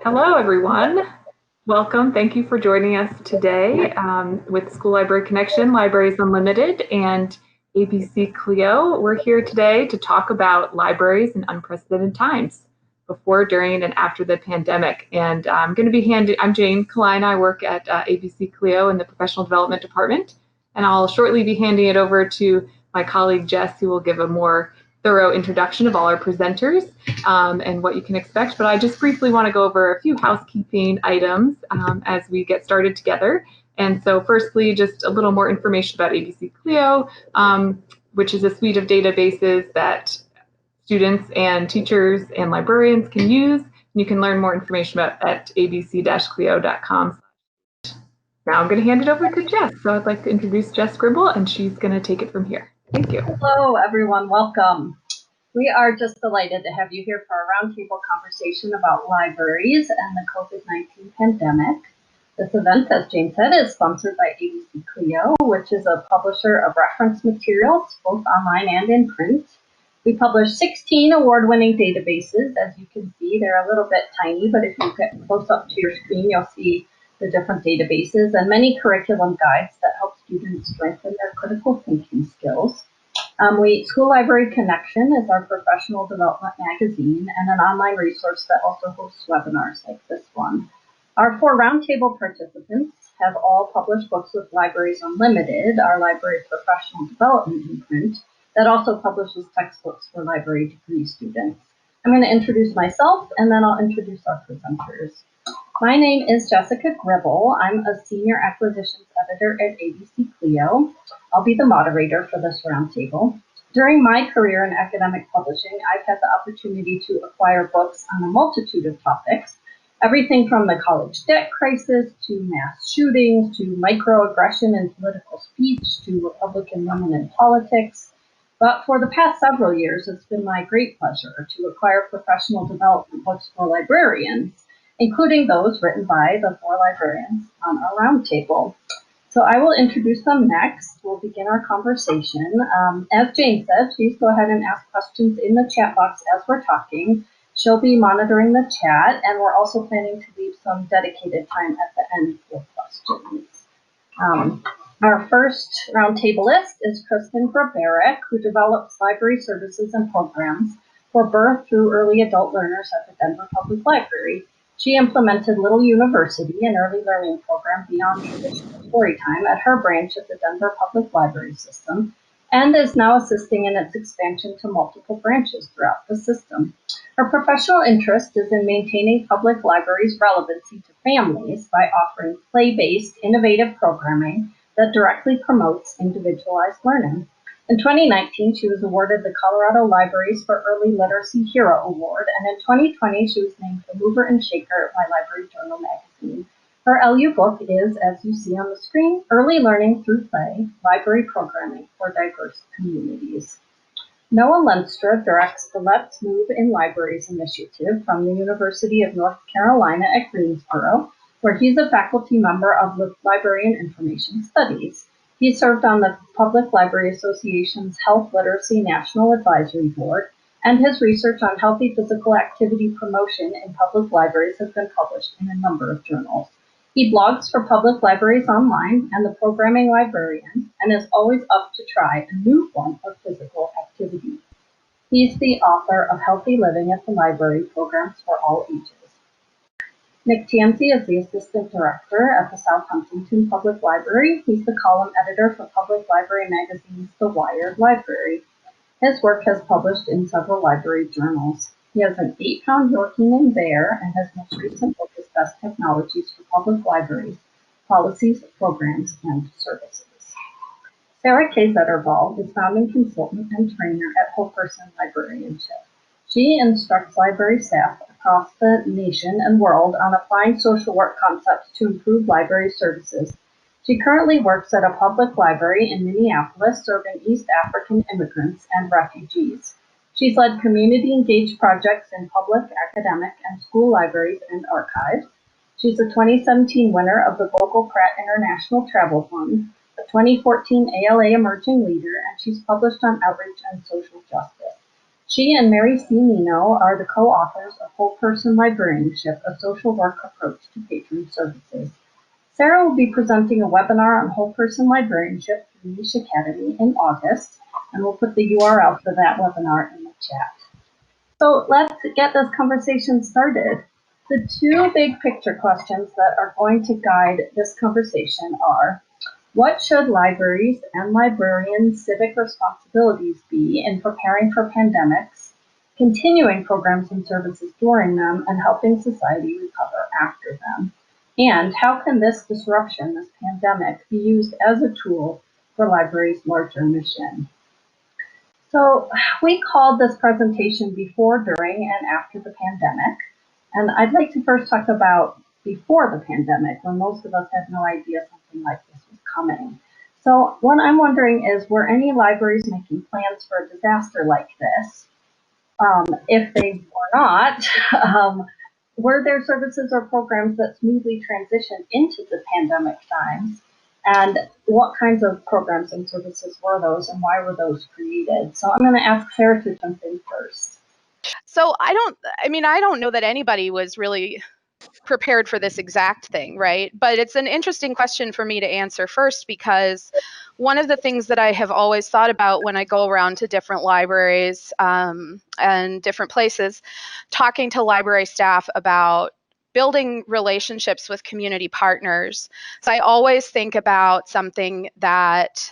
Hello, everyone. Welcome. Thank you for joining us today with School Library Connection, Libraries Unlimited, and ABC-CLIO. We're here today to talk about libraries in unprecedented times, before, during, and after the pandemic. And I'm Jane Kalina. I work at ABC-CLIO in the Professional Development Department, and I'll shortly be handing it over to my colleague Jess, who will give a more thorough introduction of all our presenters and what you can expect. But I just briefly want to go over a few housekeeping items as we get started together. And so firstly, just a little more information about ABC-CLIO, which is a suite of databases that students and teachers and librarians can use. You can learn more information about at abc-clio.com. Now I'm going to hand it over to Jess. So I'd like to introduce Jess Gribble, and she's going to take it from here. Thank you. Hello, everyone. Welcome. We are just delighted to have you here for a roundtable conversation about libraries and the COVID-19 pandemic. This event, as Jane said, is sponsored by ABC-CLIO, which is a publisher of reference materials, both online and in print. We publish 16 award-winning databases. As you can see, they're a little bit tiny, but if you get close up to your screen, you'll see the different databases and many curriculum guides that help students strengthen their critical thinking skills. School Library Connection is our professional development magazine and an online resource that also hosts webinars like this one. Our 4 roundtable participants have all published books with Libraries Unlimited, our library professional development imprint, that also publishes textbooks for library degree students. I'm going to introduce myself, and then I'll introduce our presenters. My name is Jessica Gribble. I'm a senior acquisitions editor at ABC-CLIO. I'll be the moderator for this roundtable. During my career in academic publishing, I've had the opportunity to acquire books on a multitude of topics, everything from the college debt crisis to mass shootings to microaggression in political speech to Republican women in politics. But for the past several years, it's been my great pleasure to acquire professional development books for librarians, including those written by the 4 librarians on our roundtable. So I will introduce them next. We'll begin our conversation. As Jane said, please go ahead and ask questions in the chat box as we're talking. She'll be monitoring the chat, and we're also planning to leave some dedicated time at the end for questions. Our first roundtableist is Kristin Grabarek, who develops library services and programs for birth through early adult learners at the Denver Public Library. She implemented Little University, an early learning program beyond traditional story time at her branch of the Denver Public Library System, and is now assisting in its expansion to multiple branches throughout the system. Her professional interest is in maintaining public libraries' relevancy to families by offering play-based, innovative programming that directly promotes individualized learning. In 2019, she was awarded the Colorado Libraries for Early Literacy Hero Award, and in 2020, she was named the Mover and Shaker by Library Journal magazine. Her LU book is, as you see on the screen, Early Learning Through Play, Library Programming for Diverse Communities. Noah Lenstra directs the Let's Move in Libraries initiative from the University of North Carolina at Greensboro, where he's a faculty member of the Library and Information Studies. He served on the Public Library Association's Health Literacy National Advisory Board, and his research on healthy physical activity promotion in public libraries has been published in a number of journals. He blogs for Public Libraries Online and the Programming Librarian, and is always up to try a new form of physical activity. He's the author of Healthy Living at the Library, Programs for All Ages. Nick Tanzi is the Assistant Director at the South Huntington Public Library. He's the column editor for Public Library Magazine's The Wired Library. His work has published in several library journals. He has an 8-pound Yorkie named Bear, and his most recent book is Best Technologies for Public Libraries, Policies, Programs, and Services. Sara K. Zettervall is founding consultant and trainer at Whole Person Librarianship. She instructs library staff across the nation and world on applying social work concepts to improve library services. She currently works at a public library in Minneapolis serving East African immigrants and refugees. She's led community-engaged projects in public, academic, and school libraries and archives. She's a 2017 winner of the Vogel Pratt International Travel Fund, a 2014 ALA Emerging Leader, and she's published on outreach and social justice. She and Mary C. Nino are the co-authors of Whole Person Librarianship, a social work approach to patron services. Sara will be presenting a webinar on Whole Person Librarianship for the Niche Academy in August, and we'll put the URL for that webinar in the chat. So let's get this conversation started. The two big picture questions that are going to guide this conversation are, what should libraries and librarians' civic responsibilities be in preparing for pandemics, continuing programs and services during them, and helping society recover after them? And how can this disruption, this pandemic, be used as a tool for libraries' larger mission? So we called this presentation Before, During, and After the Pandemic. And I'd like to first talk about before the pandemic, when most of us had no idea something like this was coming. So what I'm wondering is, were any libraries making plans for a disaster like this? If they were not, were there services or programs that smoothly transitioned into the pandemic times? And what kinds of programs and services were those, and why were those created? So I'm going to ask Sara to jump in first. So I don't know that anybody was really prepared for this exact thing, right? But it's an interesting question for me to answer first, because one of the things that I have always thought about when I go around to different libraries and different places, talking to library staff about building relationships with community partners. So I always think about something that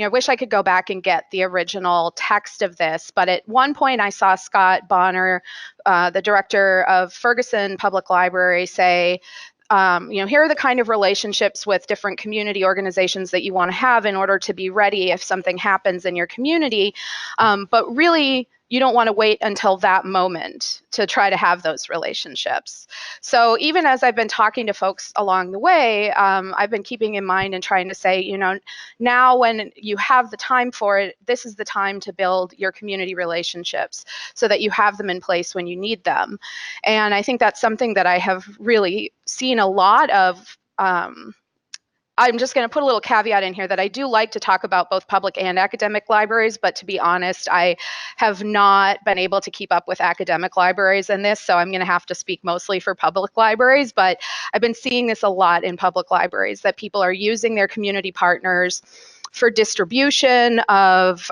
I wish I could go back and get the original text of this, but at one point I saw Scott Bonner, the director of Ferguson Public Library, say, here are the kind of relationships with different community organizations that you want to have in order to be ready if something happens in your community. But really, you don't want to wait until that moment to try to have those relationships. So even as I've been talking to folks along the way, I've been keeping in mind and trying to say, now when you have the time for it, this is the time to build your community relationships so that you have them in place when you need them. And I think that's something that I have really seen a lot of. I'm just going to put a little caveat in here that I do like to talk about both public and academic libraries, but to be honest, I have not been able to keep up with academic libraries in this, so I'm going to have to speak mostly for public libraries. But I've been seeing this a lot in public libraries, that people are using their community partners for distribution of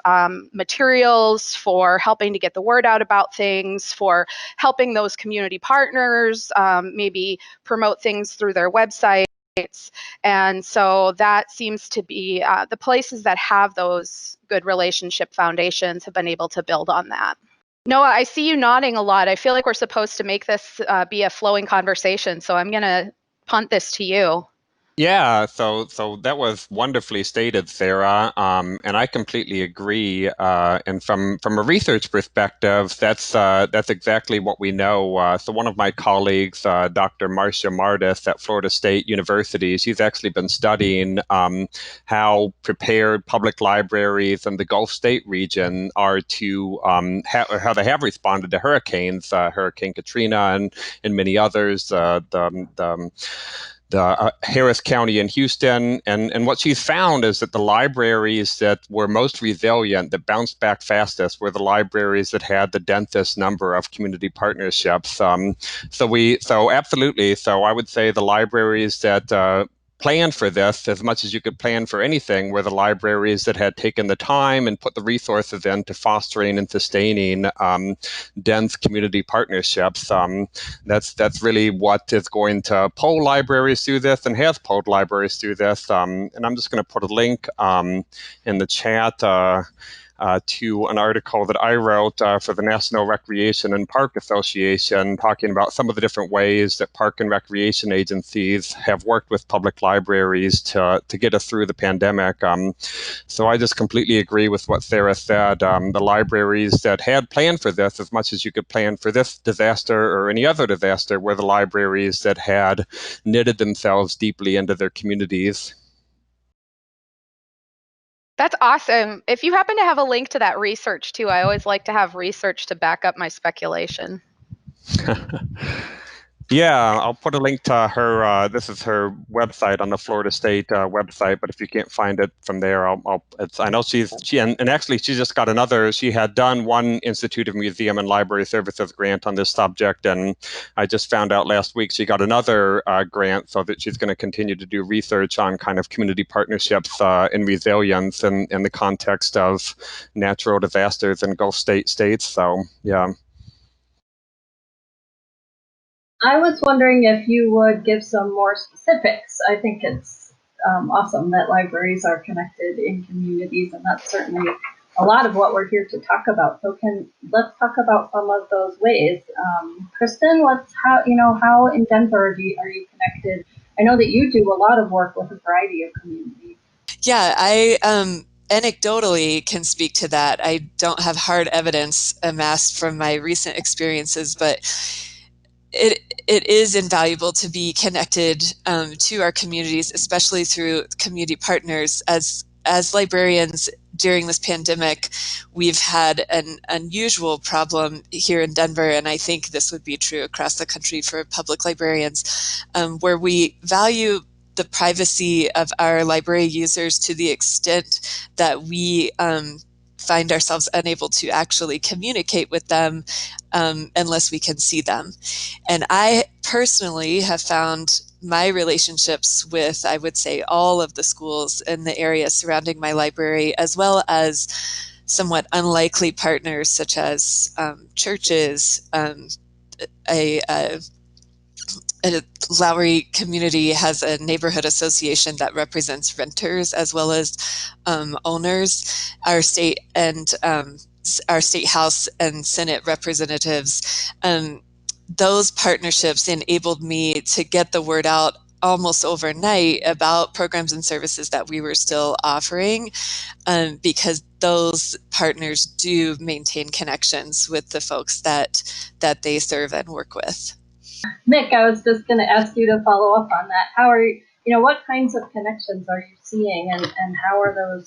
materials, for helping to get the word out about things, for helping those community partners maybe promote things through their website. And so that seems to be the places that have those good relationship foundations have been able to build on that. Noah, I see you nodding a lot. I feel like we're supposed to make this be a flowing conversation, so I'm going to punt this to you. Yeah, so that was wonderfully stated, Sarah, and I completely agree. And from a research perspective, that's exactly what we know. So one of my colleagues, Dr. Marcia Martis at Florida State University, she's actually been studying how prepared public libraries in the Gulf State region are to how they have responded to hurricanes, Hurricane Katrina and many others. The Harris County in Houston. And what she's found is that the libraries that were most resilient, that bounced back fastest, were the libraries that had the densest number of community partnerships. So absolutely. So I would say the libraries that planned for this as much as you could plan for anything were the libraries that had taken the time and put the resources into fostering and sustaining dense community partnerships. That's really what is going to pull libraries through this and has pulled libraries through this. And I'm just going to put a link in the chat to an article that I wrote for the National Recreation and Park Association, talking about some of the different ways that park and recreation agencies have worked with public libraries to get us through the pandemic. So I just completely agree with what Sara said. The libraries that had planned for this as much as you could plan for this disaster or any other disaster were the libraries that had knitted themselves deeply into their communities. That's awesome. If you happen to have a link to that research too, I always like to have research to back up my speculation. Yeah, I'll put a link to her. This is her website on the Florida State website. But if you can't find it from there, I know and actually she just got another. She had done one Institute of Museum and Library Services grant on this subject, and I just found out last week she got another grant, so that she's going to continue to do research on kind of community partnerships and resilience in the context of natural disasters in Gulf states. So yeah. I was wondering if you would give some more specifics. I think it's awesome that libraries are connected in communities, and that's certainly a lot of what we're here to talk about. So let's talk about some of those ways. Kristin, how in Denver are you connected? I know that you do a lot of work with a variety of communities. Yeah, I anecdotally can speak to that. I don't have hard evidence amassed from my recent experiences, but it is invaluable to be connected to our communities, especially through community partners. As librarians during this pandemic, we've had an unusual problem here in Denver, and I think this would be true across the country for public librarians, where we value the privacy of our library users to the extent that we find ourselves unable to actually communicate with them unless we can see them. And I personally have found my relationships with, I would say, all of the schools in the area surrounding my library, as well as somewhat unlikely partners such as churches. A Lowry community has a neighborhood association that represents renters as well as owners. Our state House and Senate representatives. Those partnerships enabled me to get the word out almost overnight about programs and services that we were still offering, because those partners do maintain connections with the folks that they serve and work with. Nick, I was just going to ask you to follow up on that. What kinds of connections are you seeing, and how are those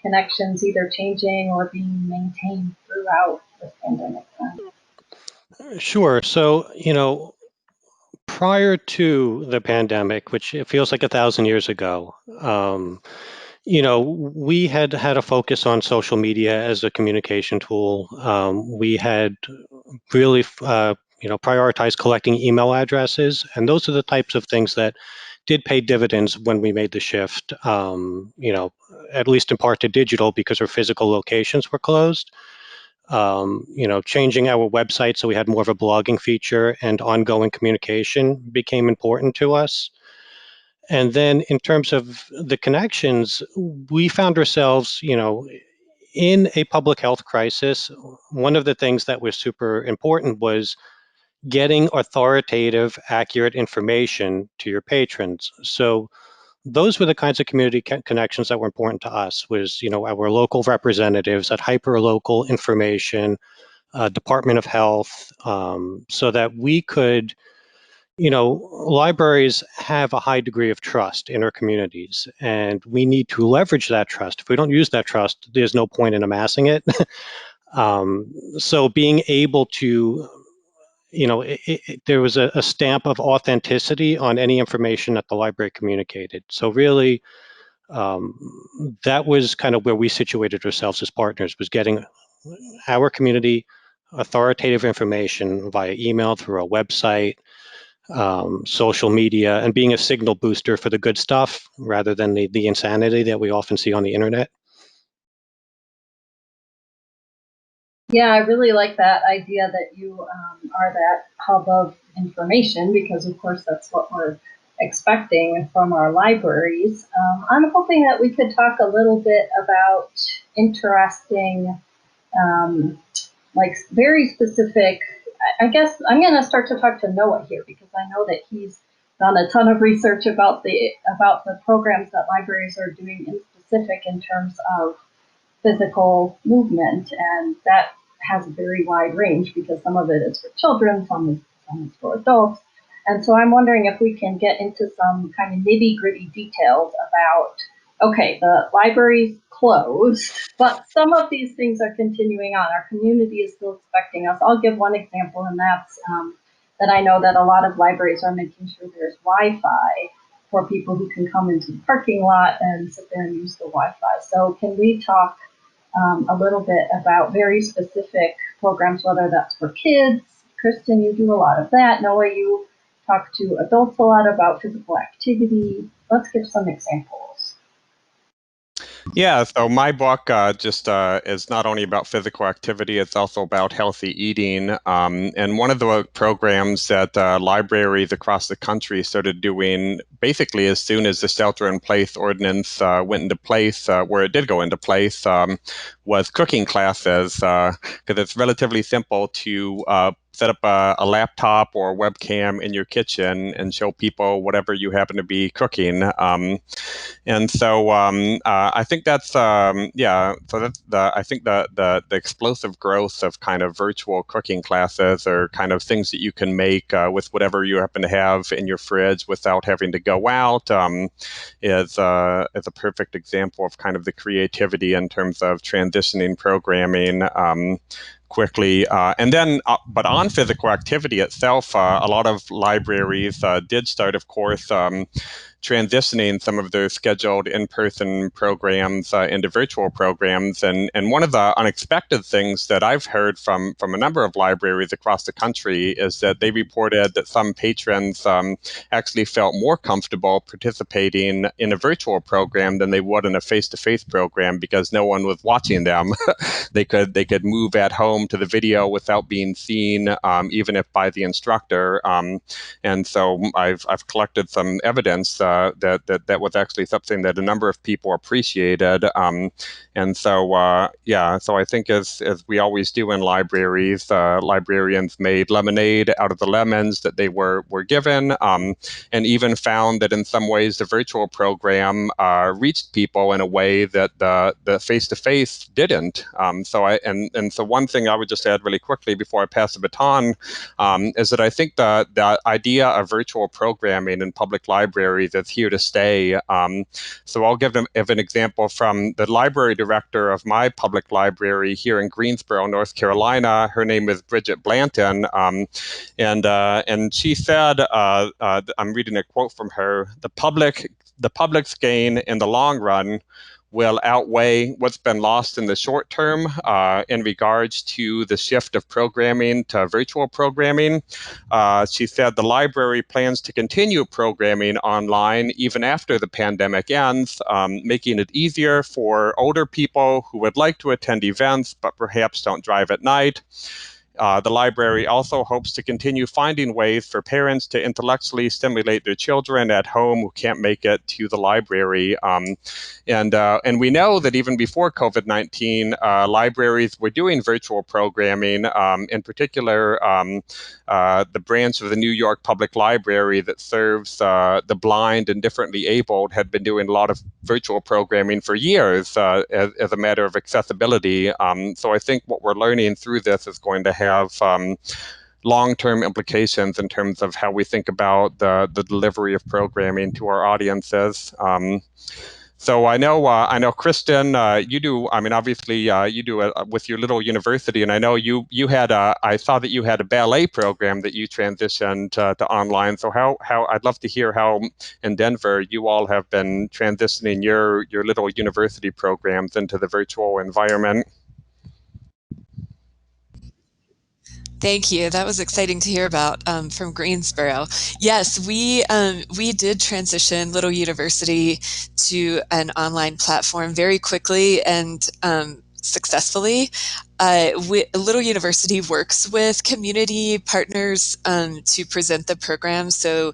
connections either changing or being maintained throughout this pandemic time? Sure. So, prior to the pandemic, which it feels like 1,000 years ago, we had a focus on social media as a communication tool. We had really, prioritized collecting email addresses, and those are the types of things that did pay dividends when we made the shift. At least in part to digital, because our physical locations were closed. Changing our website so we had more of a blogging feature and ongoing communication became important to us. And then in terms of the connections, we found ourselves, in a public health crisis. One of the things that was super important was getting authoritative, accurate information to your patrons. So those were the kinds of community connections that were important to us, was, our local representatives at hyper-local information, Department of Health, so that we could, libraries have a high degree of trust in our communities, and we need to leverage that trust. If we don't use that trust, there's no point in amassing it. So being able to, there was a stamp of authenticity on any information that the library communicated. So really, that was kind of where we situated ourselves as partners, was getting our community authoritative information via email, through a website, social media, and being a signal booster for the good stuff rather than the insanity that we often see on the internet. Yeah, I really like that idea that you are that hub of information, because of course that's what we're expecting from our libraries. I'm hoping that we could talk a little bit about interesting, like very specific. I guess I'm going to start to talk to Noah here, because I know that he's done a ton of research about the programs that libraries are doing in specific in terms of physical movement, and that has a very wide range, because some of it is for children, some is for adults. And so I'm wondering if we can get into some kind of nitty-gritty details about, okay, the library's closed, but some of these things are continuing on. Our community is still expecting us. I'll give one example, and that's that I know that a lot of libraries are making sure there's Wi-Fi for people who can come into the parking lot and sit there and use the Wi-Fi. So can we talk a little bit about very specific programs, whether that's for kids? Kristin, you do a lot of that. Noah, you talk to adults a lot about physical activity. Let's give some examples. Yeah, so my book is not only about physical activity, it's also about healthy eating. And one of the programs that libraries across the country started doing basically as soon as the shelter-in-place ordinance went into place, where it did go into place, was cooking classes, because it's relatively simple to set up a laptop or a webcam in your kitchen and show people whatever you happen to be cooking. And so I think that's So that's I think the explosive growth of kind of virtual cooking classes, or kind of things that you can make with whatever you happen to have in your fridge without having to go out, is a perfect example of kind of the creativity in terms of transitioning programming quickly. But on physical activity itself, a lot of libraries did start, of course, transitioning some of their scheduled in-person programs into virtual programs. And one of the unexpected things that I've heard from a number of libraries across the country is that they reported that some patrons actually felt more comfortable participating in a virtual program than they would in a face-to-face program, because no one was watching them. They could move at home to the video without being seen, even if by the instructor. And so I've collected some evidence that was actually something that a number of people appreciated. So I think as we always do in libraries, librarians made lemonade out of the lemons that they were given, and even found that in some ways the virtual program reached people in a way that the face-to-face didn't. So one thing I would just add really quickly before I pass the baton is that I think the idea of virtual programming in public libraries is here to stay. So I'll give an example from the library director of my public library here in Greensboro, North Carolina. Her name is Bridget Blanton, and she said, I'm reading a quote from her: the public's gain in the long run will outweigh what's been lost in the short term in regards to the shift of programming to virtual programming. She said the library plans to continue programming online even after the pandemic ends, making it easier for older people who would like to attend events but perhaps don't drive at night. The library also hopes to continue finding ways for parents to intellectually stimulate their children at home who can't make it to the library. And we know that even before COVID-19, libraries were doing virtual programming. In particular, the branch of the New York Public Library that serves the blind and differently abled had been doing a lot of virtual programming for years as a matter of accessibility. So I think what we're learning through this is going to have long-term implications in terms of how we think about the delivery of programming to our audiences. So I know, Kristin, you do. I mean, obviously, you do it with your little university, and I know you had I saw that you had a ballet program that you transitioned to online. So how I'd love to hear how in Denver you all have been transitioning your little university programs into the virtual environment. Thank you. That was exciting to hear about from Greensboro. Yes, we did transition Little University to an online platform very quickly and successfully. Little University works with community partners to present the program. So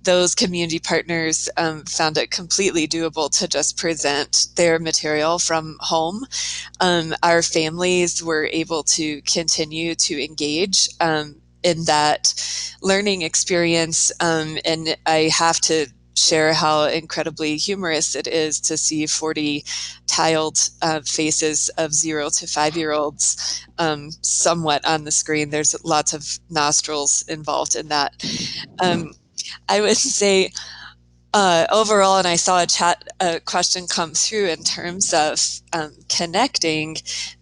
those community partners found it completely doable to just present their material from home. Our families were able to continue to engage in that learning experience. And I have to share how incredibly humorous it is to see 40 tiled faces of 0 to 5-year-olds somewhat on the screen. There's lots of nostrils involved in that. I would say overall, and I saw a question come through in terms of connecting,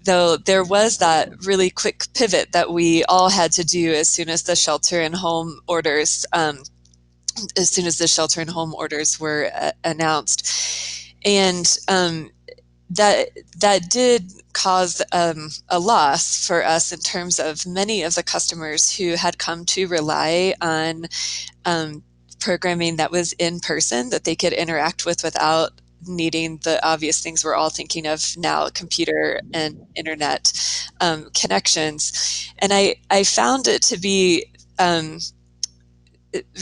though there was that really quick pivot that we all had to do as soon as the shelter-in-home orders were announced, and that did cause a loss for us in terms of many of the customers who had come to rely on programming that was in person, that they could interact with without needing the obvious things we're all thinking of now, computer and internet connections. And I found it to be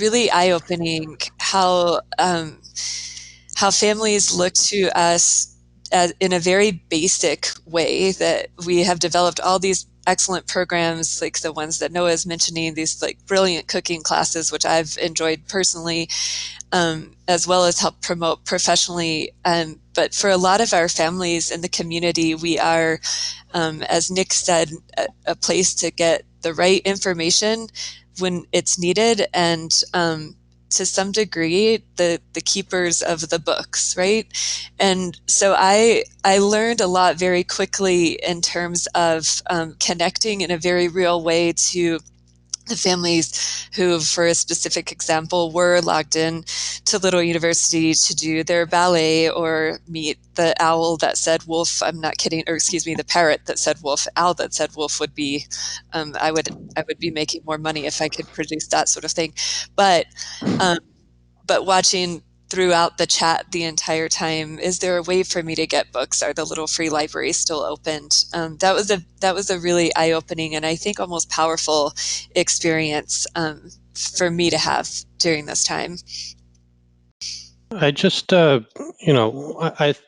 really eye-opening how families look to us in a very basic way, that we have developed all these excellent programs like the ones that Noah is mentioning, these like brilliant cooking classes, which I've enjoyed personally, as well as help promote professionally. But for a lot of our families in the community, we are, as Nick said, a place to get the right information when it's needed, and to some degree, the keepers of the books, right? And so I learned a lot very quickly in terms of connecting in a very real way to the families who, for a specific example, were logged in to Little University to do their ballet or meet the owl that said wolf. I'm not kidding, or excuse me, the parrot that said wolf. Owl that said wolf would be, I would be making more money if I could produce that sort of thing. But watching throughout the chat the entire time, is there a way for me to get books? Are the little free libraries still opened? That was a really eye-opening and I think almost powerful experience for me to have during this time. I just, I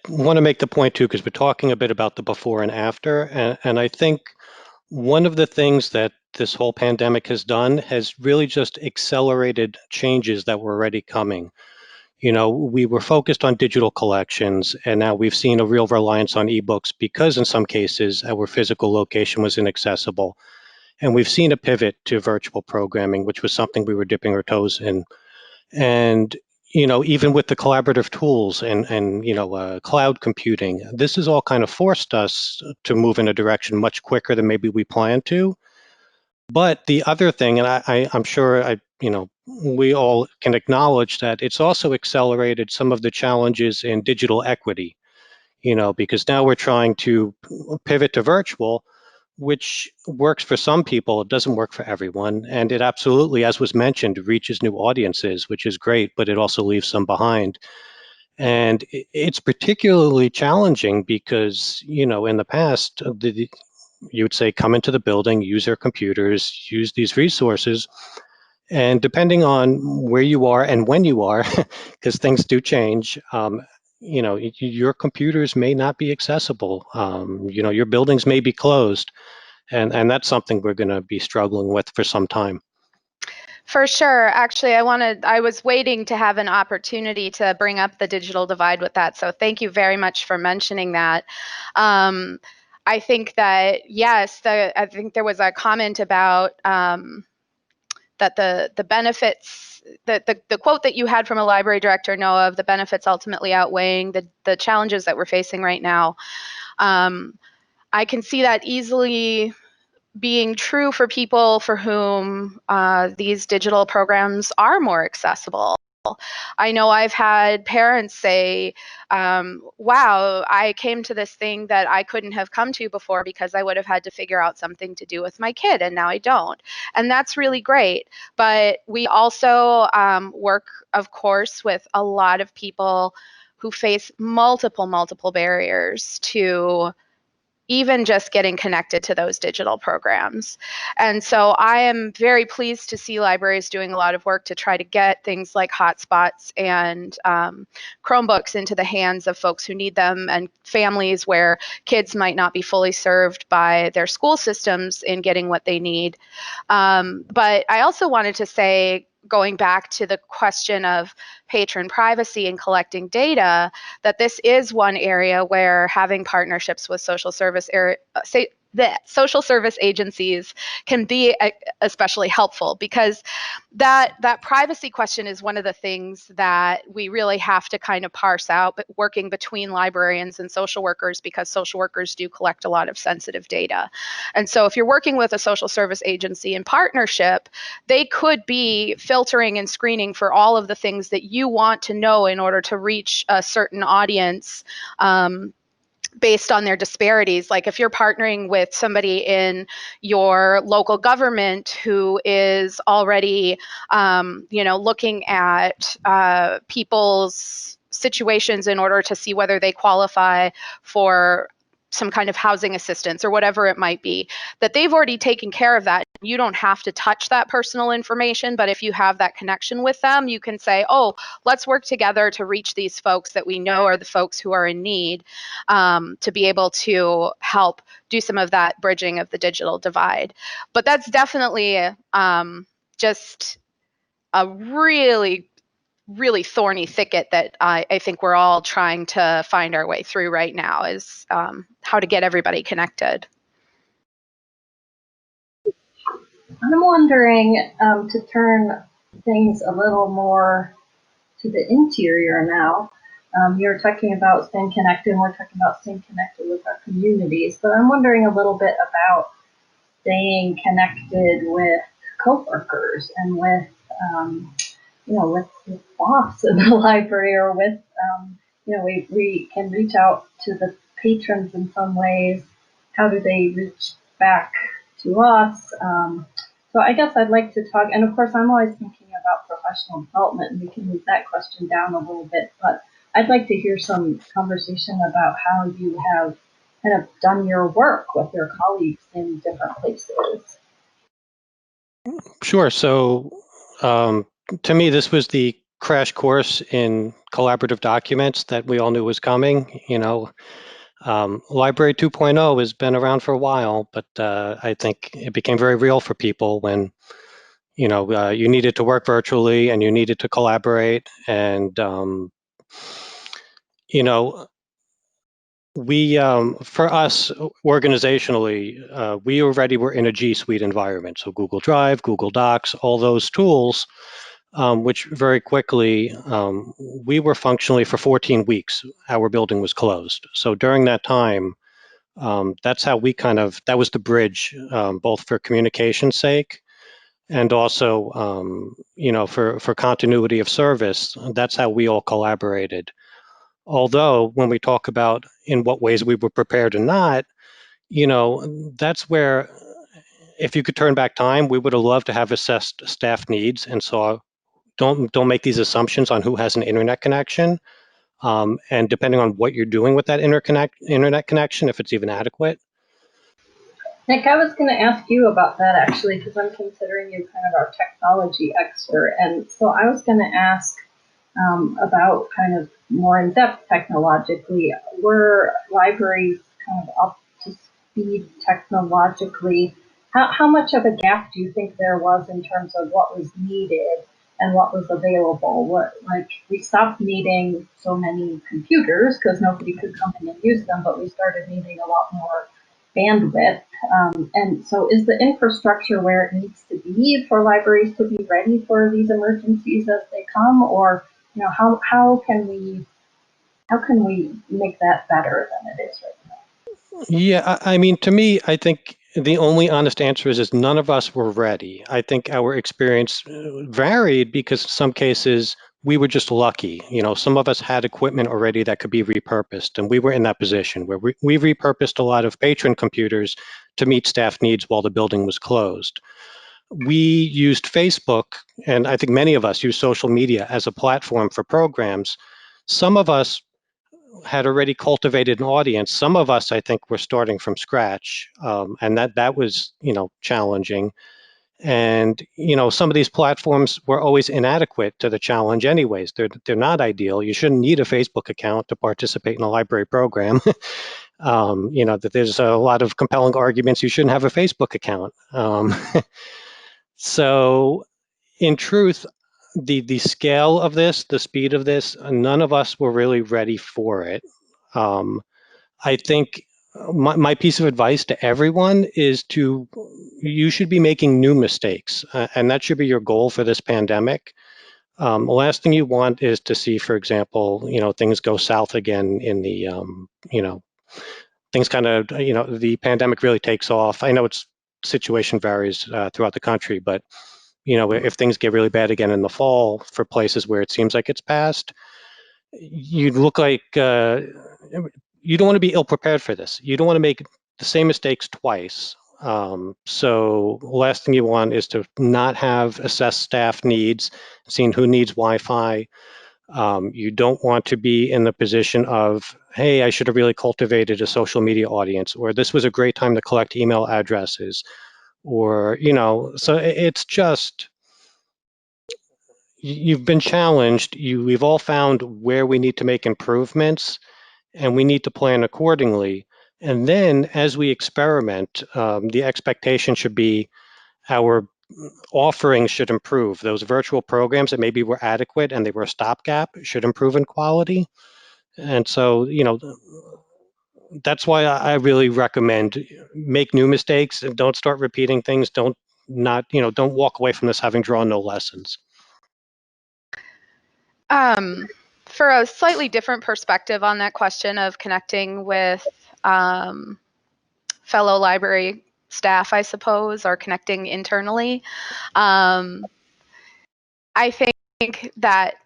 want to make the point too, because we're talking a bit about the before and after, and I think one of the things that this whole pandemic has done has really just accelerated changes that were already coming. We were focused on digital collections, and now we've seen a real reliance on ebooks because in some cases our physical location was inaccessible. And we've seen a pivot to virtual programming, which was something we were dipping our toes in. And, even with the collaborative tools and cloud computing, this has all kind of forced us to move in a direction much quicker than maybe we planned to. But the other thing, and I'm sure we all can acknowledge that it's also accelerated some of the challenges in digital equity, because now we're trying to pivot to virtual, which works for some people, it doesn't work for everyone. And it absolutely, as was mentioned, reaches new audiences, which is great, but it also leaves some behind. And it's particularly challenging because, in the past, you would say, come into the building, use their computers, use these resources. And depending on where you are and when you are, because things do change, your computers may not be accessible. Your buildings may be closed. And that's something we're going to be struggling with for some time. For sure. Actually, I was waiting to have an opportunity to bring up the digital divide with that. So thank you very much for mentioning that. I think that, yes, I think there was a comment about that the benefits, the quote that you had from a library director, Noah, of the benefits ultimately outweighing the challenges that we're facing right now. I can see that easily being true for people for whom these digital programs are more accessible. I know I've had parents say, wow, I came to this thing that I couldn't have come to before because I would have had to figure out something to do with my kid, and now I don't. And that's really great. But we also work, of course, with a lot of people who face multiple barriers to even just getting connected to those digital programs. And so I am very pleased to see libraries doing a lot of work to try to get things like hotspots and Chromebooks into the hands of folks who need them, and families where kids might not be fully served by their school systems in getting what they need. But I also wanted to say, going back to the question of patron privacy and collecting data, that this is one area where having partnerships with social service the social service agencies can be especially helpful, because that privacy question is one of the things that we really have to kind of parse out, but working between librarians and social workers, because social workers do collect a lot of sensitive data. And so if you're working with a social service agency in partnership, they could be filtering and screening for all of the things that you want to know in order to reach a certain audience, based on their disparities. Like if you're partnering with somebody in your local government who is already, looking at people's situations in order to see whether they qualify for some kind of housing assistance or whatever it might be, that they've already taken care of that. You don't have to touch that personal information, but if you have that connection with them, you can say, oh, let's work together to reach these folks that we know are the folks who are in need, to be able to help do some of that bridging of the digital divide. But that's definitely just a really thorny thicket that I think we're all trying to find our way through right now, is how to get everybody connected. I'm wondering, to turn things a little more to the interior now. You're talking about staying connected, and we're talking about staying connected with our communities, but I'm wondering a little bit about staying connected with coworkers and with boss in the library, or with, we can reach out to the patrons in some ways. How do they reach back to us? So I guess I'd like to talk, and of course I'm always thinking about professional development, and we can move that question down a little bit, but I'd like to hear some conversation about how you have kind of done your work with your colleagues in different places. Sure. So to me, this was the crash course in collaborative documents that we all knew was coming. Library 2.0 has been around for a while, but I think it became very real for people when, you needed to work virtually and you needed to collaborate. And, for us organizationally, we already were in a G Suite environment. So Google Drive, Google Docs, all those tools, which very quickly, we were functionally for 14 weeks, our building was closed. So during that time, that's how we that was the bridge, both for communication's sake and also, for continuity of service. That's how we all collaborated. Although when we talk about in what ways we were prepared and not, that's where, if you could turn back time, we would have loved to have assessed staff needs and saw, don't make these assumptions on who has an internet connection. And depending on what you're doing with that internet connection, if it's even adequate. Nick, I was going to ask you about that actually, because I'm considering you kind of our technology expert. And so I was going to ask about kind of more in depth technologically. Were libraries kind of up to speed technologically? How much of a gap do you think there was in terms of what was needed and what was available? We stopped needing so many computers because nobody could come in and use them, but we started needing a lot more bandwidth. And so is the infrastructure where it needs to be for libraries to be ready for these emergencies as they come? Or, how can we make that better than it is right now? Yeah, I mean, to me, I think the only honest answer is none of us were ready. I think our experience varied because in some cases we were just lucky. Some of us had equipment already that could be repurposed, and we were in that position where we repurposed a lot of patron computers to meet staff needs while the building was closed. We used Facebook, and I think many of us use social media as a platform for programs. Some of us had already cultivated an audience. Some of us, I think, were starting from scratch, and that was, challenging. And some of these platforms were always inadequate to the challenge, anyways. They're not ideal. You shouldn't need a Facebook account to participate in a library program. That there's a lot of compelling arguments you shouldn't have a Facebook account. So, in truth, the scale of this, the speed of this, none of us were really ready for it. I think my piece of advice to everyone is you should be making new mistakes, and that should be your goal for this pandemic. The last thing you want is to see, for example, things go south again in the, things kind of, the pandemic really takes off. I know situation varies throughout the country, but if things get really bad again in the fall for places where it seems like it's passed, you look like you don't want to be ill prepared for this. You don't want to make the same mistakes twice. So the last thing you want is to not have assessed staff needs, seeing who needs Wi-Fi. You don't want to be in the position of, hey, I should have really cultivated a social media audience, or this was a great time to collect email addresses, or, so it's just, you've been challenged. We've all found where we need to make improvements, and we need to plan accordingly. And then as we experiment, the expectation should be our offerings should improve. Those virtual programs that maybe were adequate and they were a stopgap should improve in quality. And so, that's why I really recommend make new mistakes and don't start repeating things. Don't walk away from this having drawn no lessons. For a slightly different perspective on that question of connecting with fellow library staff, I suppose, or connecting internally, I think that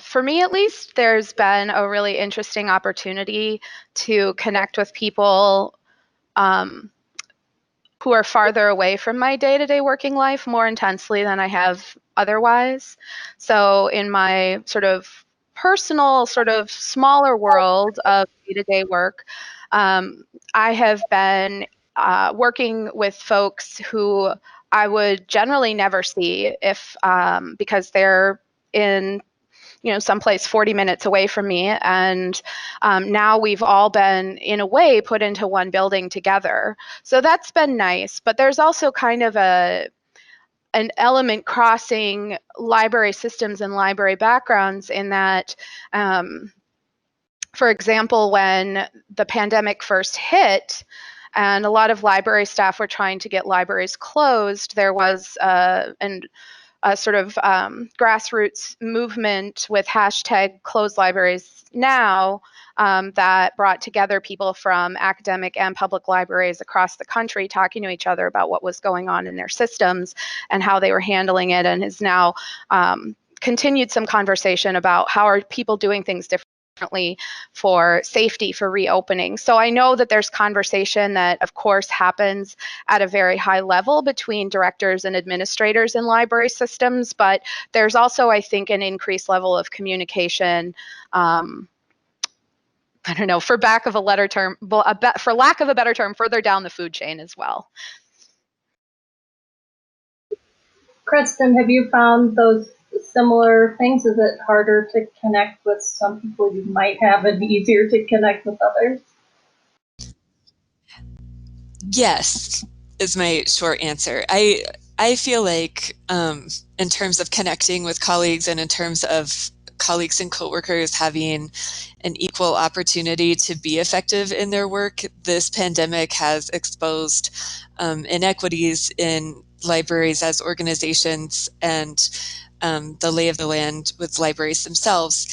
for me, at least, there's been a really interesting opportunity to connect with people who are farther away from my day-to-day working life more intensely than I have otherwise. So in my sort of personal, sort of smaller world of day-to-day work, I have been working with folks who I would generally never see if because they're in someplace 40 minutes away from me. And now we've all been, in a way, put into one building together. So that's been nice. But there's also kind of an element crossing library systems and library backgrounds in that, for example, when the pandemic first hit, and a lot of library staff were trying to get libraries closed, there was a sort of grassroots movement with hashtag closed libraries now that brought together people from academic and public libraries across the country talking to each other about what was going on in their systems and how they were handling it, and has now continued some conversation about how are people doing things differently for safety, for reopening. So I know that there's conversation that, of course, happens at a very high level between directors and administrators in library systems, but there's also, I think, an increased level of communication. I don't know, for lack of a better term, further down the food chain as well. Kristin, have you found those similar things? Is it harder to connect with some people you might have and easier to connect with others? Yes, is my short answer. I feel like in terms of connecting with colleagues and in terms of colleagues and coworkers having an equal opportunity to be effective in their work, this pandemic has exposed inequities in libraries as organizations and the lay of the land with libraries themselves,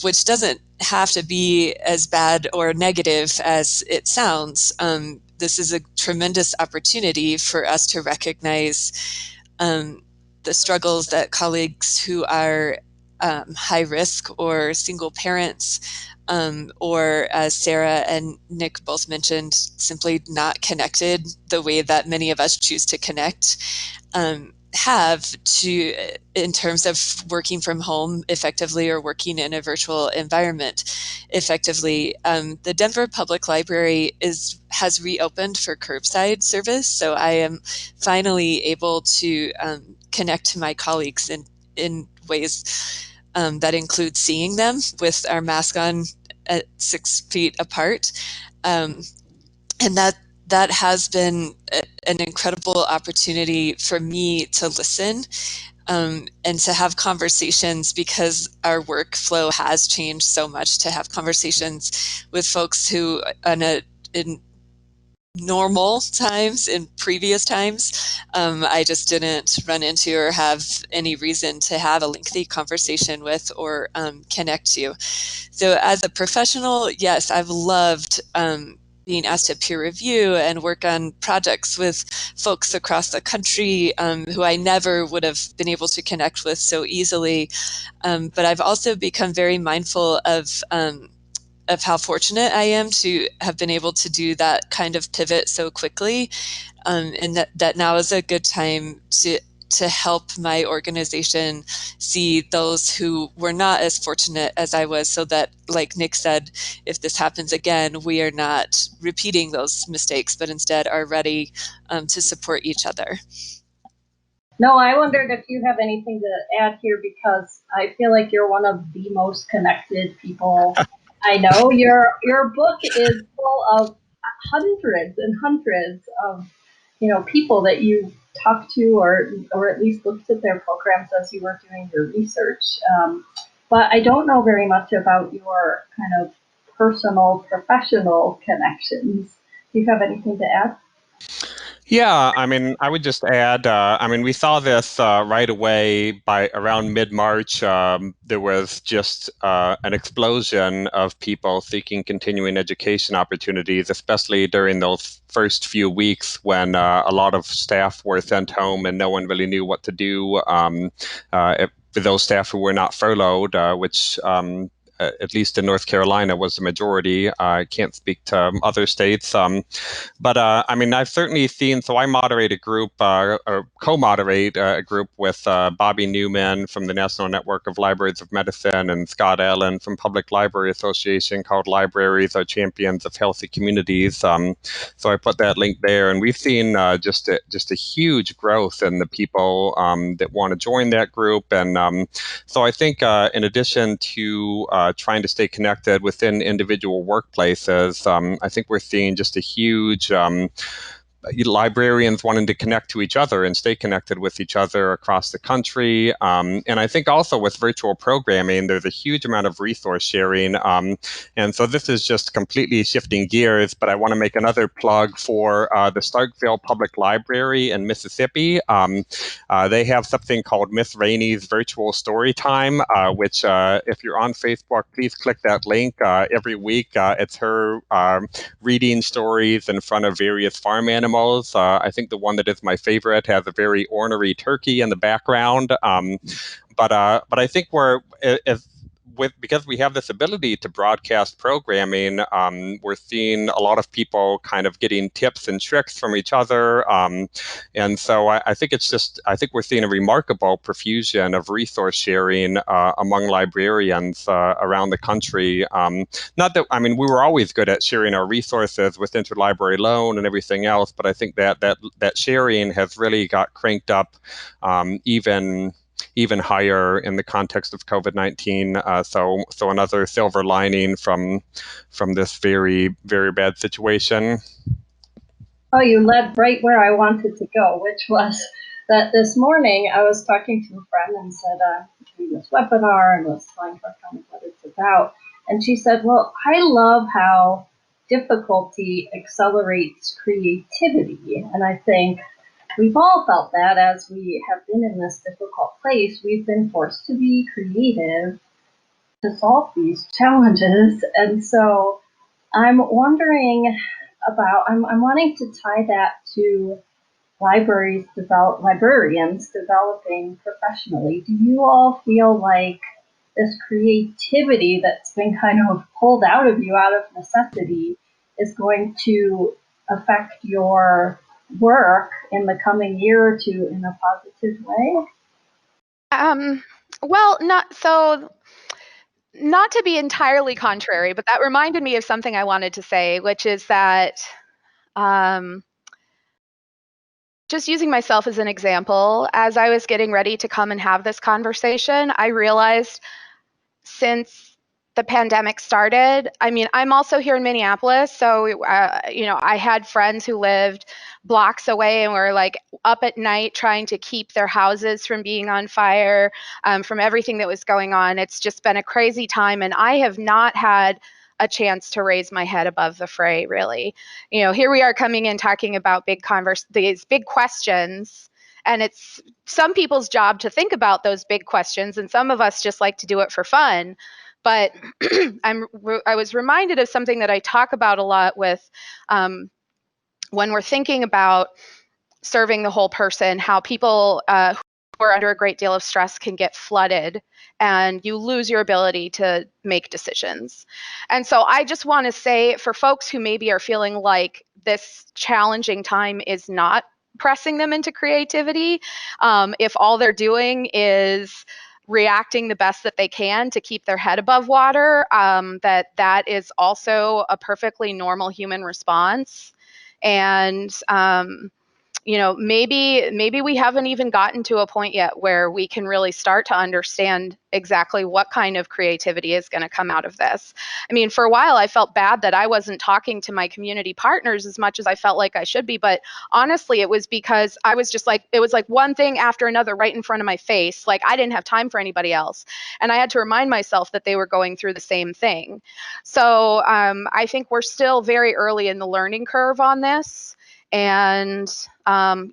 which doesn't have to be as bad or negative as it sounds. This is a tremendous opportunity for us to recognize the struggles that colleagues who are high risk or single parents, or as Sarah and Nick both mentioned, simply not connected the way that many of us choose to connect, have to, in terms of working from home effectively or working in a virtual environment effectively. The Denver Public Library has reopened for curbside service, so I am finally able to connect to my colleagues in ways that include seeing them with our mask on at 6 feet apart. And that has been an incredible opportunity for me to listen and to have conversations, because our workflow has changed so much, to have conversations with folks who in normal times, in previous times, I just didn't run into or have any reason to have a lengthy conversation with or connect to. So as a professional, yes, I've loved being asked to peer review and work on projects with folks across the country who I never would have been able to connect with so easily. But I've also become very mindful of how fortunate I am to have been able to do that kind of pivot so quickly, and that now is a good time to help my organization see those who were not as fortunate as I was, so that, like Nick said, if this happens again, we are not repeating those mistakes, but instead are ready to support each other. No, I wondered if you have anything to add here, because I feel like you're one of the most connected people I know. Your book is full of hundreds and hundreds of people that you talked to, or at least looked at their programs as you were doing your research. But I don't know very much about your kind of personal, professional connections. Do you have anything to add? Yeah, I mean, I would just add, we saw this right away. By around mid-March. There was just an explosion of people seeking continuing education opportunities, especially during those first few weeks when a lot of staff were sent home and no one really knew what to do. For those staff who were not furloughed, which at least in North Carolina was the majority. I can't speak to other states. But I've certainly seen, so I moderate a group, or co-moderate a group with Bobby Newman from the National Network of Libraries of Medicine and Scott Allen from Public Library Association, called Libraries Are Champions of Healthy Communities. So I put that link there, and we've seen just a huge growth in the people that want to join that group. And so I think in addition to trying to stay connected within individual workplaces, I think we're seeing just a huge librarians wanting to connect to each other and stay connected with each other across the country. And I think also with virtual programming, there's a huge amount of resource sharing. And so this is just completely shifting gears, but I want to make another plug for the Starkville Public Library in Mississippi. They have something called Miss Rainey's Virtual Story Time, which if you're on Facebook, please click that link. Every week, it's her reading stories in front of various farm animals. I think the one that is my favorite has a very ornery turkey in the background. But I think because we have this ability to broadcast programming, we're seeing a lot of people kind of getting tips and tricks from each other. And so I think we're seeing a remarkable profusion of resource sharing among librarians around the country. Not that, we were always good at sharing our resources with interlibrary loan and everything else, but I think that sharing has really got cranked up even higher in the context of COVID-19. So another silver lining from this very, very bad situation. Oh, you led right where I wanted to go, which was that this morning I was talking to a friend and said, I'm doing this webinar, and was telling her kind of what it's about. And she said, well, I love how difficulty accelerates creativity. And I think we've all felt that as we have been in this difficult place. We've been forced to be creative to solve these challenges. And so I'm wondering about, I'm wanting to tie that to librarians developing professionally. Do you all feel like this creativity that's been kind of pulled out of you out of necessity is going to affect your work in the coming year or two in a positive way? Well, not to be entirely contrary, but that reminded me of something I wanted to say, which is that just using myself as an example, as I was getting ready to come and have this conversation, I realized since the pandemic started. I mean, I'm also here in Minneapolis, so you know, I had friends who lived blocks away and were like up at night trying to keep their houses from being on fire, from everything that was going on. It's just been a crazy time, and I have not had a chance to raise my head above the fray, really. You know, here we are coming in talking about these big questions, and it's some people's job to think about those big questions, and some of us just like to do it for fun. But I was reminded of something that I talk about a lot with when we're thinking about serving the whole person, how people who are under a great deal of stress can get flooded and you lose your ability to make decisions. And so I just want to say, for folks who maybe are feeling like this challenging time is not pressing them into creativity, if all they're doing is reacting the best that they can to keep their head above water, that is also a perfectly normal human response. And you know, maybe we haven't even gotten to a point yet where we can really start to understand exactly what kind of creativity is going to come out of this. I mean, for a while I felt bad that I wasn't talking to my community partners as much as I felt like I should be, but honestly it was because I was just like, it was like one thing after another right in front of my face. Like I didn't have time for anybody else, and I had to remind myself that they were going through the same thing. So I think we're still very early in the learning curve on this. And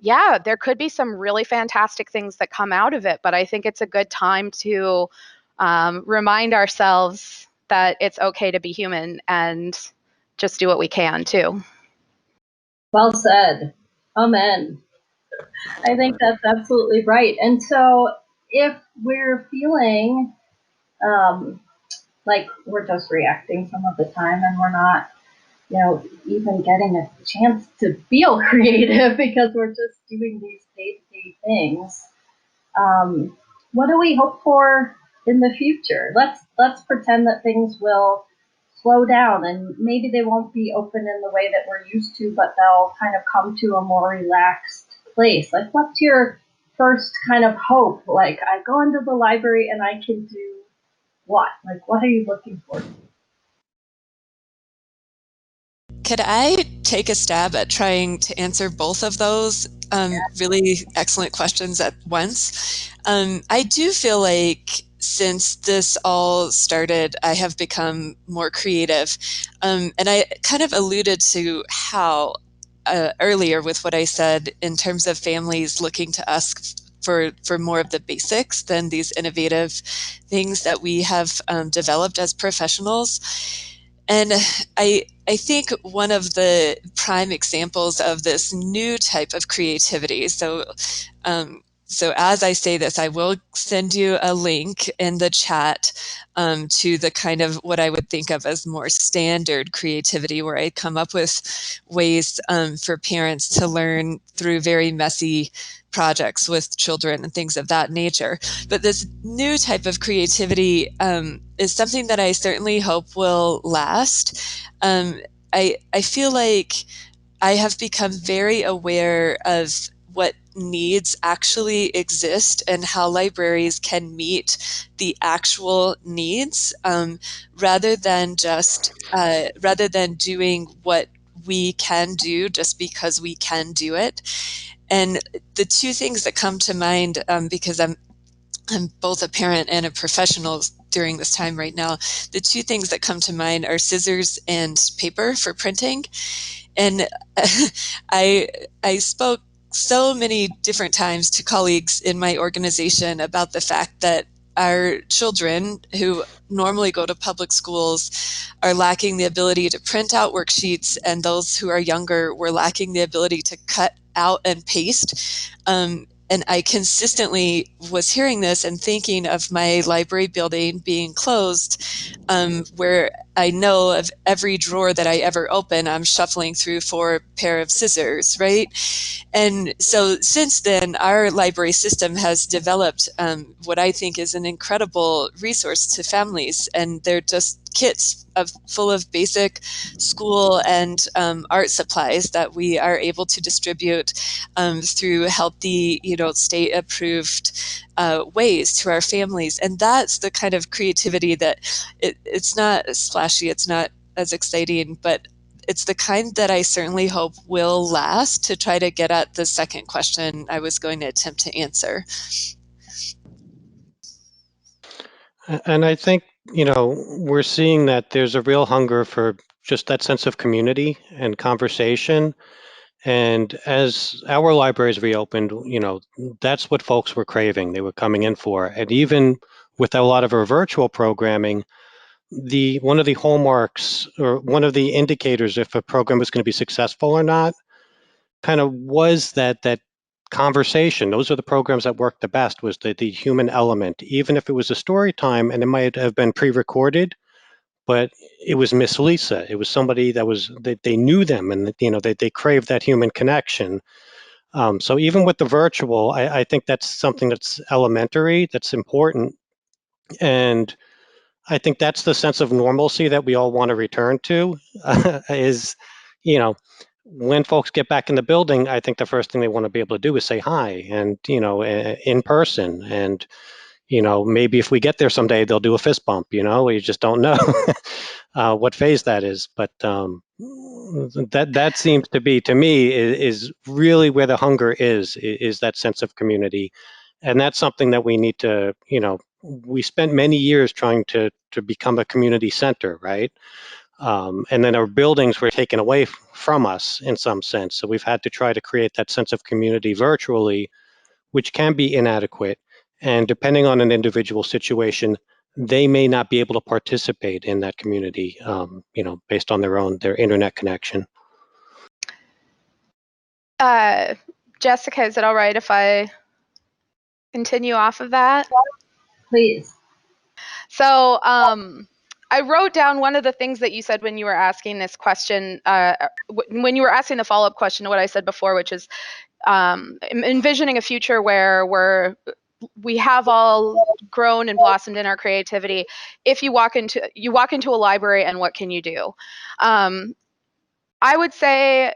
yeah, there could be some really fantastic things that come out of it, but I think it's a good time to remind ourselves that it's okay to be human and just do what we can too. Well said. Amen. I think that's absolutely right. And so if we're feeling like we're just reacting some of the time and we're not, you know, even getting a chance to feel creative because we're just doing these day-to-day things, what do we hope for in the future? Let's pretend that things will slow down and maybe they won't be open in the way that we're used to, but they'll kind of come to a more relaxed place. Like, what's your first kind of hope? Like, I go into the library and I can do what? Like, what are you looking for? Could I take a stab at trying to answer both of those really excellent questions at once? I do feel like since this all started, I have become more creative. And I kind of alluded to how earlier with what I said in terms of families looking to us for more of the basics than these innovative things that we have developed as professionals. And I think one of the prime examples of this new type of creativity, so as I say this, I will send you a link in the chat to the kind of what I would think of as more standard creativity, where I come up with ways for parents to learn through very messy projects with children and things of that nature. But this new type of creativity is something that I certainly hope will last. I feel like I have become very aware of what needs actually exist and how libraries can meet the actual needs, rather than doing what we can do just because we can do it. And the two things that come to mind, because I'm both a parent and a professional during this time right now, the two things that come to mind are scissors and paper for printing. And I spoke so many different times to colleagues in my organization about the fact that our children who normally go to public schools are lacking the ability to print out worksheets, and those who are younger were lacking the ability to cut out and paste. And I consistently was hearing this and thinking of my library building being closed, where I know of every drawer that I ever open, I'm shuffling through 4 pair of scissors, right? And so since then, our library system has developed what I think is an incredible resource to families, and they're just kits full of basic school and art supplies that we are able to distribute through healthy, state-approved ways to our families. And that's the kind of creativity that it's not as flashy, it's not as exciting, but it's the kind that I certainly hope will last, to try to get at the second question I was going to attempt to answer. And I think, we're seeing that there's a real hunger for just that sense of community and conversation. And as our libraries reopened, that's what folks were craving. They were coming in for. And even with a lot of our virtual programming, one of the hallmarks, or one of the indicators if a program was going to be successful or not, kind of was that conversation. Those are the programs that worked the best, was the human element. Even if it was a story time and it might have been pre-recorded, but it was Miss Lisa. It was somebody that they knew them, and they craved that human connection. So even with the virtual, I think that's something that's elementary, that's important, and I think that's the sense of normalcy that we all want to return to. Is, when folks get back in the building, I think the first thing they want to be able to do is say hi, and in person, and maybe if we get there someday, they'll do a fist bump. We just don't know what phase that is, but that seems to be, to me, is really where the hunger is that sense of community, and that's something that we need to, we spent many years trying to become a community center, right? And then our buildings were taken away from us in some sense, so we've had to try to create that sense of community virtually, which can be inadequate, and depending on an individual situation, they may not be able to participate in that community, based on their internet connection. Jessica, is it all right if I continue off of that? Please. So I wrote down one of the things that you said when you were asking this question, when you were asking the follow-up question to what I said before, which is envisioning a future where we have all grown and blossomed in our creativity. If you walk into a library, and what can you do? I would say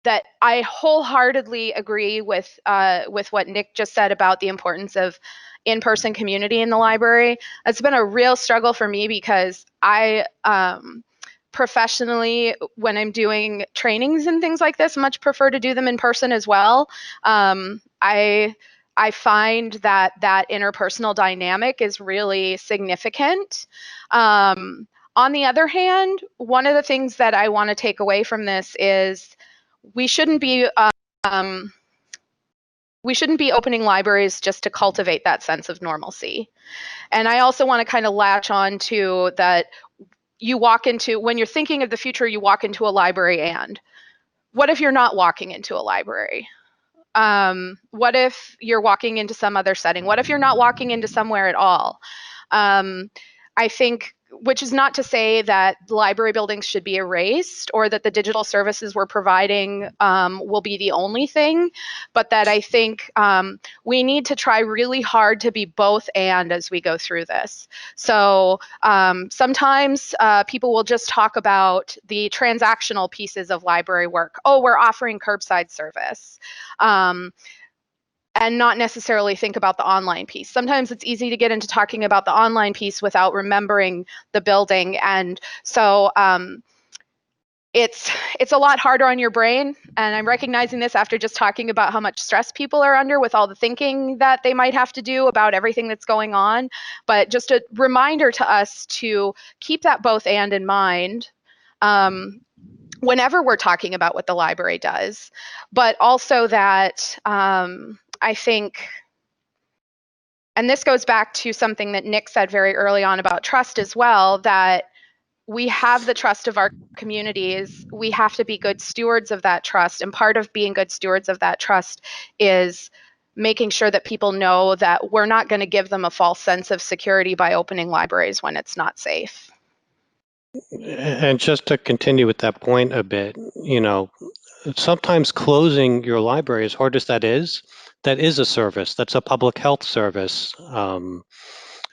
that I wholeheartedly agree with what Nick just said about the importance of in-person community in the library. It's been a real struggle for me because I professionally, when I'm doing trainings and things like this, much prefer to do them in person as well. I find that interpersonal dynamic is really significant. On the other hand, one of the things that I want to take away from this is we shouldn't be opening libraries just to cultivate that sense of normalcy. And I also want to kind of latch on to that. When you're thinking of the future, you walk into a library, and what if you're not walking into a library? What if you're walking into some other setting? What if you're not walking into somewhere at all? I think, which is not to say that library buildings should be erased or that the digital services we're providing will be the only thing, but that I think we need to try really hard to be both and as we go through this. So sometimes people will just talk about the transactional pieces of library work. Oh, we're offering curbside service. And not necessarily think about the online piece. Sometimes it's easy to get into talking about the online piece without remembering the building. And so it's a lot harder on your brain. And I'm recognizing this after just talking about how much stress people are under with all the thinking that they might have to do about everything that's going on. But just a reminder to us to keep that both and in mind. Whenever we're talking about what the library does, but also that I think, and this goes back to something that Nick said very early on about trust as well, that we have the trust of our communities. We have to be good stewards of that trust. And part of being good stewards of that trust is making sure that people know that we're not going to give them a false sense of security by opening libraries when it's not safe. And just to continue with that point a bit, sometimes closing your library, as hard as that is a service. That's a public health service.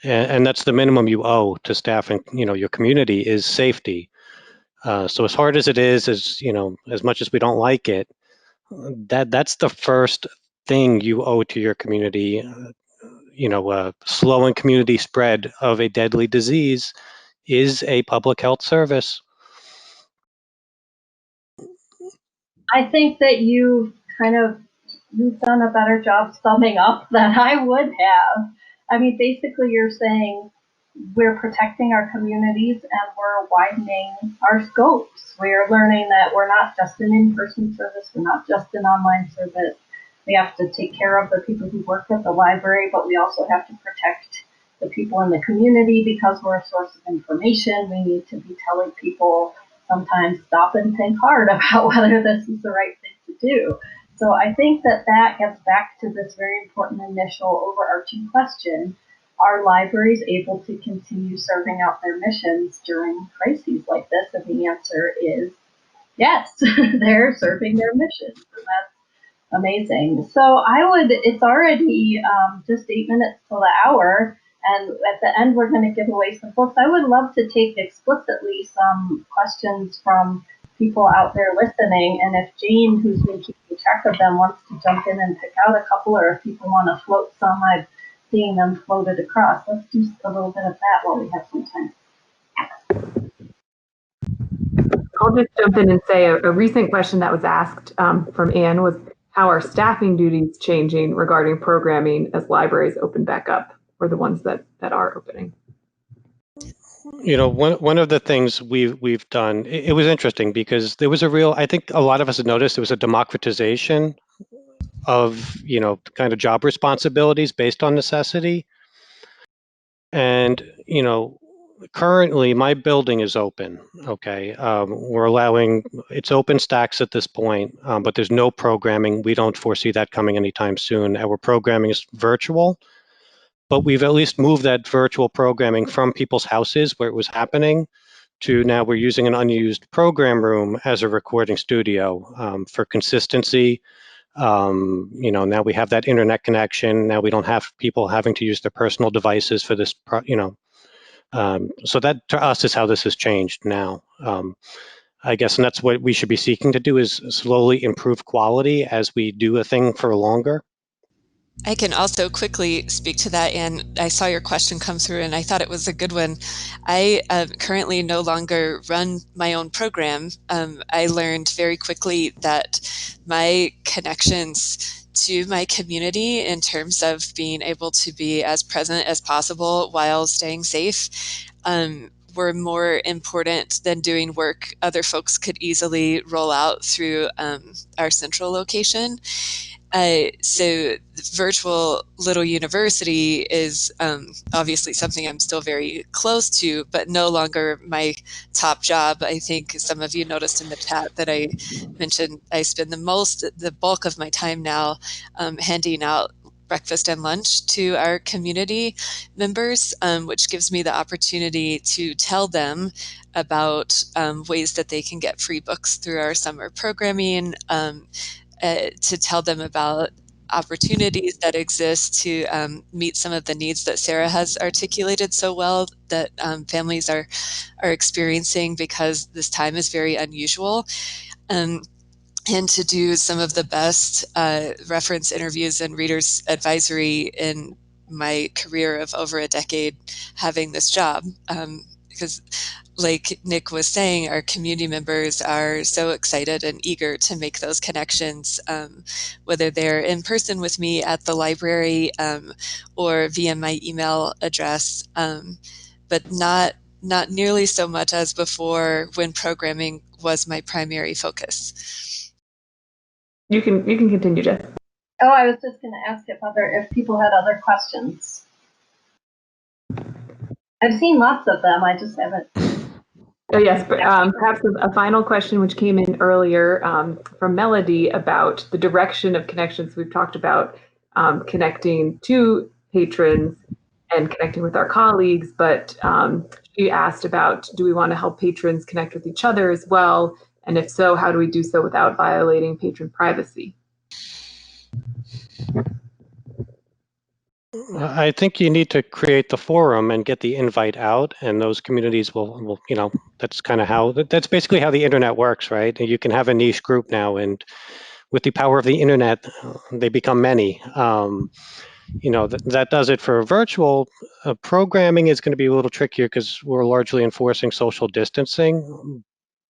and that's the minimum you owe to staff and your community is safety. So as hard as it is, as much as we don't like it, that's the first thing you owe to your community. Slowing community spread of a deadly disease is a public health service. I think that you've done a better job summing up than I would have. I mean, basically you're saying we're protecting our communities and we're widening our scopes. We're learning that we're not just an in-person service, we're not just an online service. We have to take care of the people who work at the library, but we also have to protect the people in the community because we're a source of information. We need to be telling people sometimes stop and think hard about whether this is the right thing to do. So I think that gets back to this very important initial overarching question. Are libraries able to continue serving out their missions during crises like this? And the answer is yes, they're serving their missions. And that's amazing. So it's already just 8 minutes till the hour. And at the end, we're going to give away some books. I would love to take explicitly some questions from people out there listening. And if Jane, who's been keeping track of them, wants to jump in and pick out a couple, or if people want to float some, I've seen them floated across. Let's do a little bit of that while we have some time. I'll just jump in and say a recent question that was asked from Anne was, how are staffing duties changing regarding programming as libraries open back up, or the ones that are opening? One of the things we've done, it was interesting because there was I think a lot of us had noticed there was a democratization of, kind of job responsibilities based on necessity. And, currently my building is open. Okay. We're allowing, it's open stacks at this point, but there's no programming. We don't foresee that coming anytime soon. Our programming is virtual, but we've at least moved that virtual programming from people's houses where it was happening to now we're using an unused program room as a recording studio for consistency. Now we have that internet connection. Now we don't have people having to use their personal devices for this, so that to us is how this has changed now. I guess, and that's what we should be seeking to do, is slowly improve quality as we do a thing for longer. I can also quickly speak to that, and I saw your question come through and I thought it was a good one. I currently no longer run my own program. I learned very quickly that my connections to my community in terms of being able to be as present as possible while staying safe were more important than doing work other folks could easily roll out through our central location. So the virtual little university is obviously something I'm still very close to, but no longer my top job. I think some of you noticed in the chat that I mentioned I spend the bulk of my time now handing out breakfast and lunch to our community members, which gives me the opportunity to tell them about ways that they can get free books through our summer programming, to tell them about opportunities that exist to meet some of the needs that Sara has articulated so well that families are experiencing because this time is very unusual. And to do some of the best reference interviews and readers advisory in my career of over a decade having this job. Because like Nick was saying, our community members are so excited and eager to make those connections, whether they're in person with me at the library or via my email address, but not nearly so much as before when programming was my primary focus. You can continue, Jess. Oh, I was just going to ask if people had other questions. I've seen lots of them. I just haven't. Oh yes, but perhaps a final question which came in earlier from Melody about the direction of connections. We've talked about connecting to patrons and connecting with our colleagues, but she asked about, do we want to help patrons connect with each other as well? And if so, how do we do so without violating patron privacy? I think you need to create the forum and get the invite out, and those communities will that's kind of how, that's basically how the internet works, right? You can have a niche group now, and with the power of the internet, they become many. That does it for virtual. Programming is going to be a little trickier because we're largely enforcing social distancing.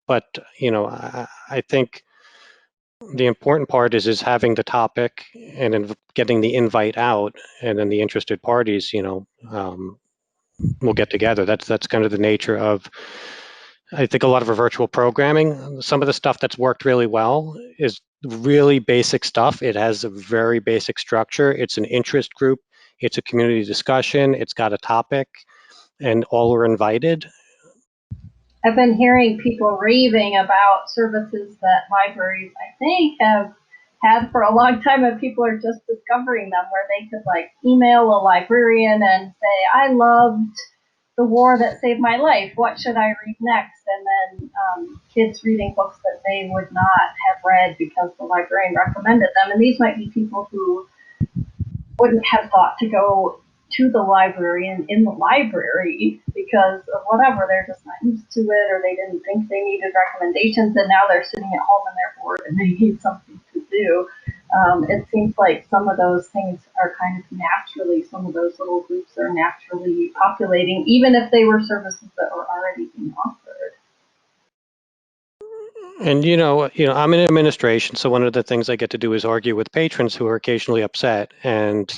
But, I think the important part is having the topic and getting the invite out, and then the interested parties, will get together. That's kind of the nature of, I think, a lot of our virtual programming. Some of the stuff that's worked really well is really basic stuff. It has a very basic structure. It's an interest group. It's a community discussion. It's got a topic, and all are invited. I've been hearing people raving about services that libraries, I think, have had for a long time, and people are just discovering them, where they could like email a librarian and say, I loved the war that saved my life. What should I read next? And then kids reading books that they would not have read because the librarian recommended them. And these might be people who wouldn't have thought to go to the librarian in the library because of whatever, they're just not used to it, or they didn't think they needed recommendations, and now they're sitting at home and they're bored and they need something to do. It seems like some of those things are kind of naturally, some of those little groups are naturally populating, even if they were services that were already being offered. And I'm in administration, so one of the things I get to do is argue with patrons who are occasionally upset. And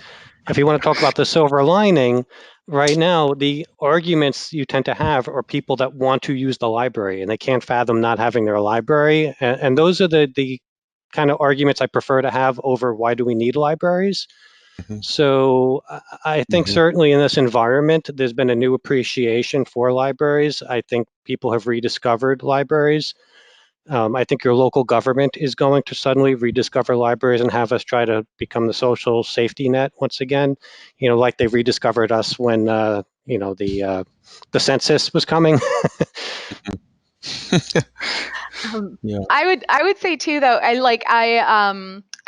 if you want to talk about the silver lining, right now the arguments you tend to have are people that want to use the library and they can't fathom not having their library. And those are the kind of arguments I prefer to have over why do we need libraries. Mm-hmm. So I think certainly in this environment, there's been a new appreciation for libraries. I think people have rediscovered libraries. I think your local government is going to suddenly rediscover libraries and have us try to become the social safety net once again, like they rediscovered us when, the census was coming. Yeah. I would say too, though,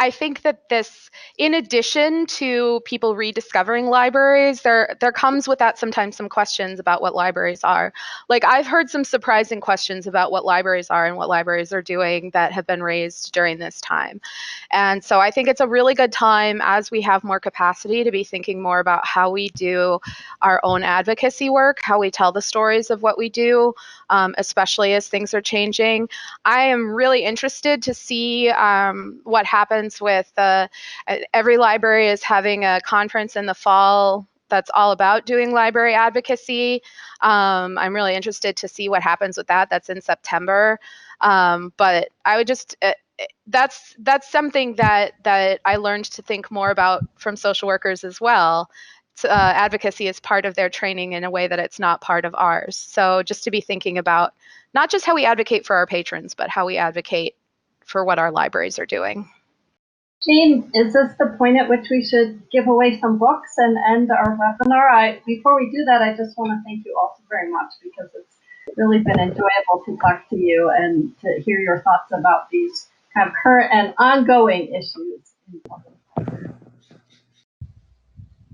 I think that this, in addition to people rediscovering libraries, there comes with that sometimes some questions about what libraries are. Like, I've heard some surprising questions about what libraries are and what libraries are doing that have been raised during this time. And so I think it's a really good time, as we have more capacity, to be thinking more about how we do our own advocacy work, how we tell the stories of what we do, especially as things are changing. I am really interested to see what happens with every library is having a conference in the fall that's all about doing library advocacy. I'm really interested to see what happens with that. That's in September. But I would just, that's something that I learned to think more about from social workers as well. Advocacy is part of their training in a way that it's not part of ours. So just to be thinking about not just how we advocate for our patrons, but how we advocate for what our libraries are doing. Jane, is this the point at which we should give away some books and end our webinar? Before we do that, I just want to thank you all so very much, because it's really been enjoyable to talk to you and to hear your thoughts about these kind of current and ongoing issues.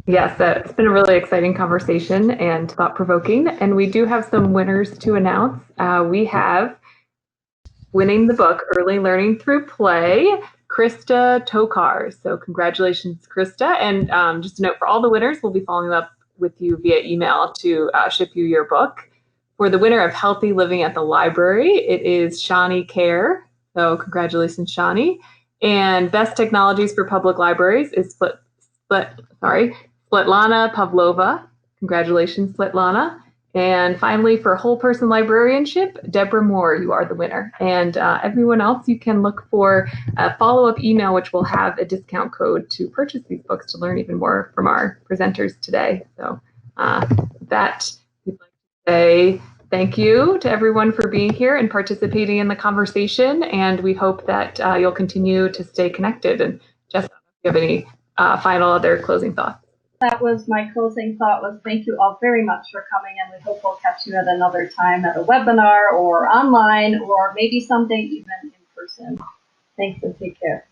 Yes, it's been a really exciting conversation and thought-provoking, and we do have some winners to announce. We have winning the book Early Learning Through Play, Krista Tokar. So congratulations, Krista. And just a note for all the winners, we'll be following up with you via email to ship you your book. For the winner of Healthy Living at the Library, it is Shani Care. So congratulations, Shani. And Best Technologies for Public Libraries is Svetlana Pavlova. Congratulations, Svetlana. And finally, for whole person librarianship, Deborah Moore, you are the winner. And everyone else, you can look for a follow-up email, which will have a discount code to purchase these books to learn even more from our presenters today. So that we'd like to say thank you to everyone for being here and participating in the conversation. And we hope that you'll continue to stay connected. And Jessica, do you have any final other closing thoughts? That was my closing thought, was thank you all very much for coming, and we hope we'll catch you at another time at a webinar or online, or maybe someday even in person. Thanks, and take care.